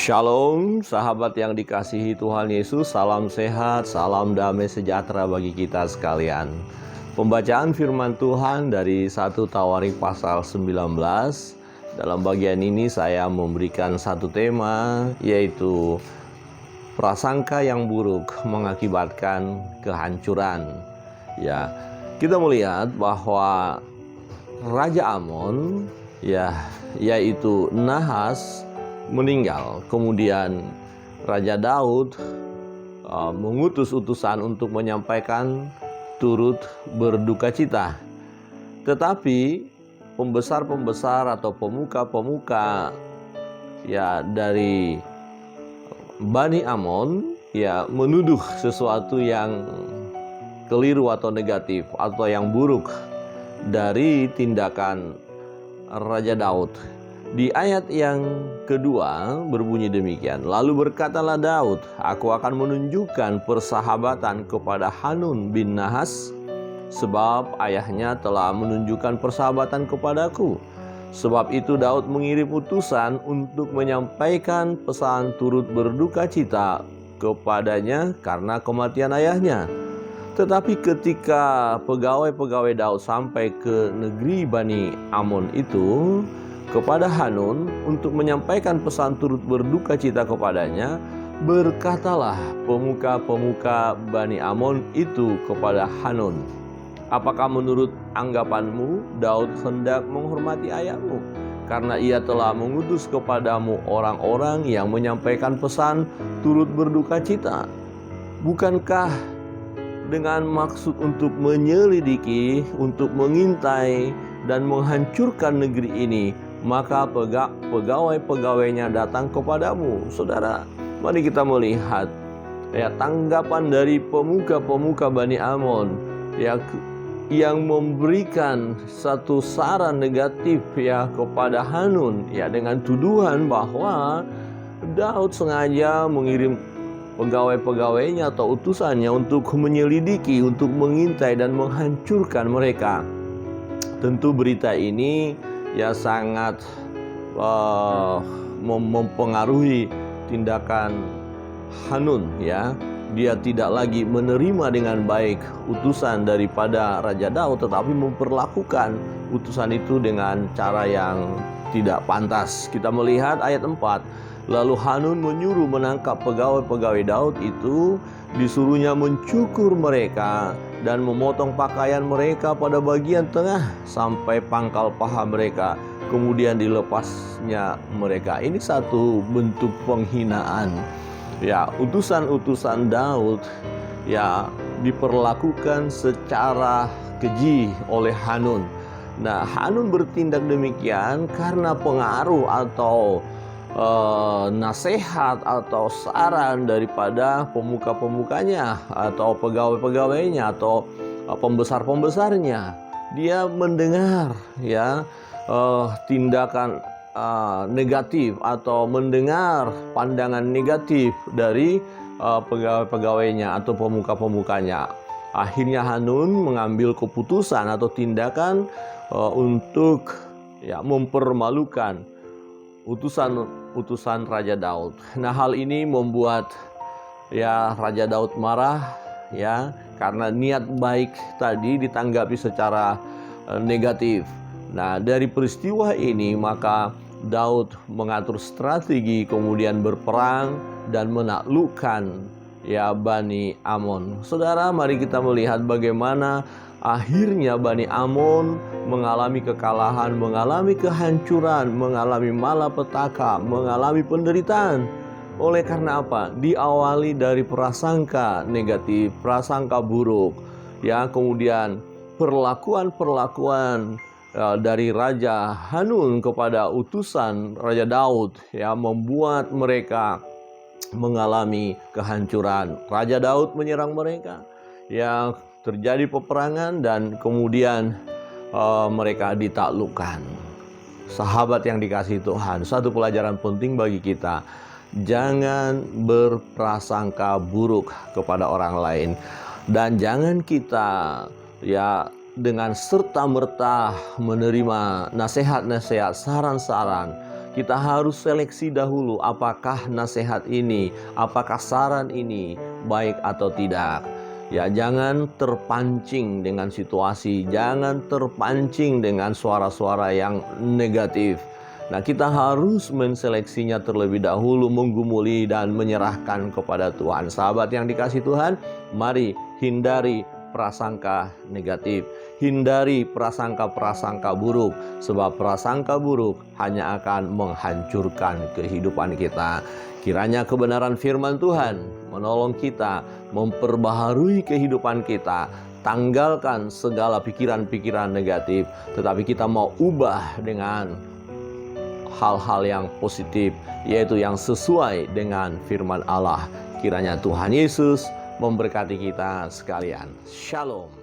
Shalom, sahabat yang dikasihi Tuhan Yesus, salam sehat, salam damai sejahtera bagi kita sekalian. Pembacaan firman Tuhan dari 1 Tawarik pasal 19. Dalam bagian ini saya memberikan satu tema, yaitu prasangka yang buruk mengakibatkan kehancuran. Ya, kita melihat bahwa Raja Amon, yaitu Nahas, meninggal. Kemudian Raja Daud mengutus utusan untuk menyampaikan turut berduka cita. Tetapi pembesar-pembesar atau pemuka-pemuka dari Bani Amon menuduh sesuatu yang keliru atau negatif atau yang buruk dari tindakan Raja Daud. Di ayat yang kedua berbunyi demikian. Lalu berkatalah Daud, aku akan menunjukkan persahabatan kepada Hanun bin Nahas, sebab ayahnya telah menunjukkan persahabatan kepadaku. Sebab itu Daud mengirim utusan untuk menyampaikan pesan turut berduka cita kepadanya karena kematian ayahnya. Tetapi ketika pegawai-pegawai Daud sampai ke negeri Bani Amon itu, kepada Hanun untuk menyampaikan pesan turut berduka cita kepadanya, berkatalah pemuka-pemuka Bani Amon itu kepada Hanun, apakah menurut anggapanmu Daud hendak menghormati ayahmu, karena ia telah mengutus kepadamu orang-orang yang menyampaikan pesan turut berduka cita? Bukankah dengan maksud untuk menyelidiki, untuk mengintai dan menghancurkan negeri ini, maka pegawai-pegawainya datang kepadamu? Saudara, mari kita melihat tanggapan dari pemuka-pemuka Bani Amon yang memberikan satu saran negatif kepada Hanun dengan tuduhan bahwa Daud sengaja mengirim pegawai-pegawainya atau utusannya untuk menyelidiki, untuk mengintai dan menghancurkan mereka. Tentu berita ini sangat mempengaruhi tindakan Hanun. Dia tidak lagi menerima dengan baik utusan daripada Raja Daud, tetapi memperlakukan utusan itu dengan cara yang tidak pantas. Kita melihat ayat 4. Lalu Hanun menyuruh menangkap pegawai-pegawai Daud itu, disuruhnya mencukur mereka dan memotong pakaian mereka pada bagian tengah sampai pangkal paha mereka, kemudian dilepasnya mereka. Ini satu bentuk penghinaan. Utusan-utusan Daud diperlakukan secara keji oleh Hanun. Nah, Hanun bertindak demikian karena pengaruh atau nasihat atau saran daripada pemuka-pemukanya atau pegawai-pegawainya atau pembesar-pembesarnya. Dia mendengar tindakan negatif atau mendengar pandangan negatif dari pegawai-pegawainya atau pemuka-pemukanya. Akhirnya Hanun mengambil keputusan atau tindakan untuk mempermalukan utusan Raja Daud. Nah, hal ini membuat Raja Daud marah karena niat baik tadi ditanggapi secara negatif. Nah, dari peristiwa ini maka Daud mengatur strategi, kemudian berperang dan menaklukkan Bani Amon. Saudara, mari kita melihat bagaimana akhirnya Bani Amon mengalami kekalahan, mengalami kehancuran, mengalami malapetaka, mengalami penderitaan. Oleh karena apa? Diawali dari prasangka negatif, prasangka buruk. Kemudian perlakuan dari Raja Hanun kepada utusan Raja Daud membuat mereka mengalami kehancuran. Raja Daud menyerang mereka, terjadi peperangan dan kemudian mereka ditaklukkan. Sahabat yang dikasihi Tuhan, satu pelajaran penting bagi kita: jangan berprasangka buruk kepada orang lain, dan jangan kita dengan serta-merta menerima nasihat-nasihat, saran-saran Kita harus seleksi dahulu apakah nasihat ini, apakah saran ini baik atau tidak. Ya, jangan terpancing dengan situasi, jangan terpancing dengan suara-suara yang negatif. Nah, kita harus menseleksinya terlebih dahulu, menggumuli dan menyerahkan kepada Tuhan. Sahabat yang dikasihi Tuhan, mari hindari prasangka negatif. Hindari prasangka-prasangka buruk, sebab prasangka buruk hanya akan menghancurkan kehidupan kita. Kiranya kebenaran firman Tuhan menolong kita, memperbaharui kehidupan kita. Tanggalkan segala pikiran-pikiran negatif, tetapi kita mau ubah dengan hal-hal yang positif, yaitu yang sesuai dengan firman Allah. Kiranya Tuhan Yesus memberkati kita sekalian. Shalom.